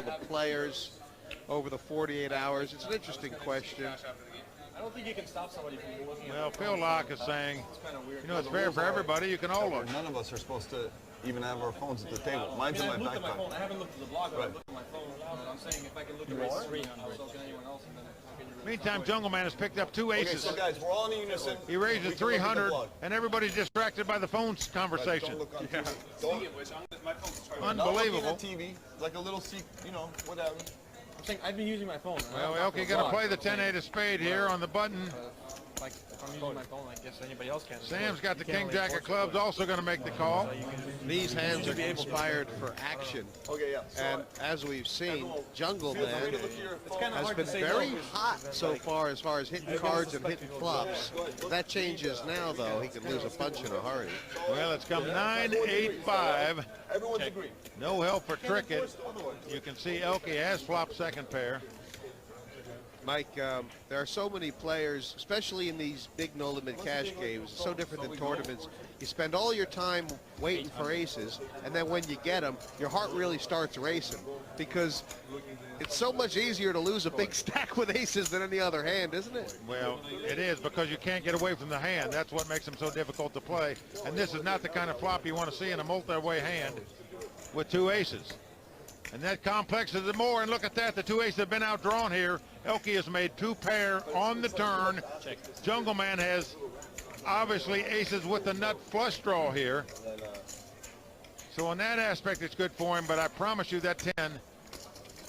the players over the 48 hours? It's an interesting question. I don't think you can stop somebody from looking at. Well, Phil Locke is saying, you know, it's fair for everybody. You can all look. None of us are supposed to even have our phones at the table. Mine's in my backpack. I haven't looked at the blog, but I looked at my phone. I'm saying if I can look at race 300, so can anyone else. Meantime, Jungleman has picked up 2 aces. Okay, so guys, we're all in unison. He raises 300, and everybody's distracted by the phone conversation. Unbelievable. TV, like a little seat, you know, whatever. I'm saying I've been using my phone. Well, ElkY going to play the 10-8 of spade here on the button. Like if I'm using my phone, I guess anybody else can. Sam's got the king jack of clubs, also going to make the call. These hands are inspired for action. Okay, yeah. And as we've seen, Jungleman has hard been to say very no. hot so far as hitting cards and hitting flops. If that changes now, though, he could lose a bunch in a hurry. Well, it's come 9-8-5. Everyone's agreed. No help for Trickett. You can see ElkY has flopped second pair. Mike, there are so many players, especially in these big no-limit cash games, it's so different than tournaments. You spend all your time waiting for aces, and then when you get them, your heart really starts racing because it's so much easier to lose a big stack with aces than any other hand, isn't it? Well, it is because you can't get away from the hand. That's what makes them so difficult to play. And this is not the kind of flop you want to see in a multi-way hand with 2 aces. And that complexes it more, and look at that, the 2 aces have been outdrawn here. ElkY has made 2 pair on the turn. Jungleman has obviously aces with the nut flush draw here. So in that aspect, it's good for him, but I promise you that 10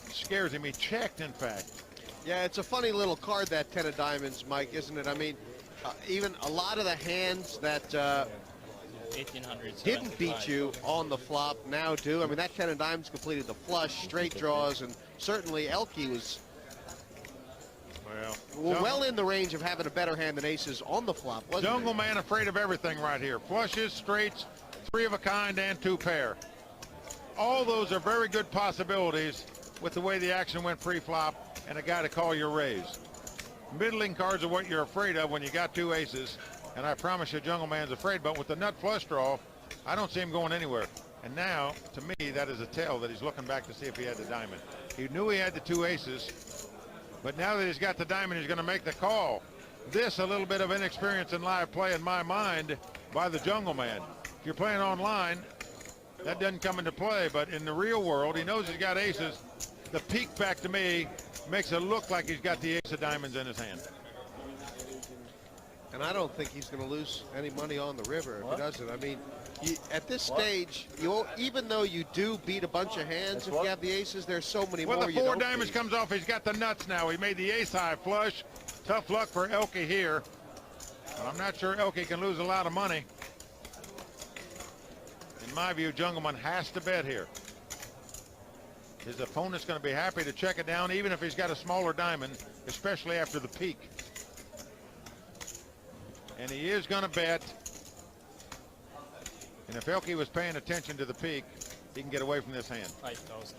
scares him. He checked, in fact. Yeah, it's a funny little card, that 10 of diamonds, Mike, isn't it? I mean, even a lot of the hands that didn't beat you on the flop now do. I mean, that 10 of diamonds completed the flush, straight draws, and certainly ElkY was well in the range of having a better hand than aces on the flop, wasn't he? Jungleman afraid of everything right here. Flushes, straights, 3 of a kind, and 2 pair. All those are very good possibilities with the way the action went pre-flop and a guy to call your raise. Middling cards are what you're afraid of when you got 2 aces. And I promise you, Jungleman's afraid, but with the nut flush draw, I don't see him going anywhere. And now, to me, that is a tell that he's looking back to see if he had the diamond. He knew he had the 2 aces, but now that he's got the diamond, he's going to make the call. This, a little bit of inexperience in live play in my mind by the Jungleman. If you're playing online, that doesn't come into play, but in the real world, he knows he's got aces. The peek back to me makes it look like he's got the ace of diamonds in his hand. And I don't think he's going to lose any money on the river if he doesn't. I mean, at this stage, even though you do beat a bunch of hands, if you have the aces, there's so many more Well, the you 4 don't diamonds beat. comes off. He's got the nuts now. He made the ace-high flush. Tough luck for ElkY here. But I'm not sure ElkY can lose a lot of money. In my view, Jungleman has to bet here. His opponent's going to be happy to check it down, even if he's got a smaller diamond, especially after the peak. And he is going to bet. And if ElkY was paying attention to the peak, he can get away from this hand. 5,000.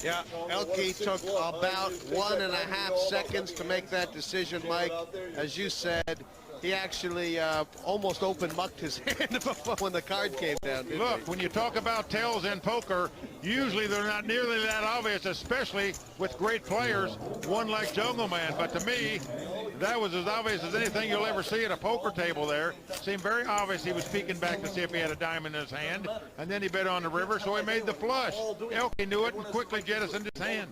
Yeah, ElkY took about 1.5 seconds to make that decision, Mike. As you said, he actually almost open mucked his hand before when the card came down. Look, when you talk about tells in poker, usually they're not nearly that obvious, especially with great players, one like Jungleman. But to me, that was as obvious as anything you'll ever see at a poker table there. Seemed very obvious he was peeking back to see if he had a diamond in his hand, and then he bet on the river, so he made the flush. ElkY knew it and quickly jettisoned his hand.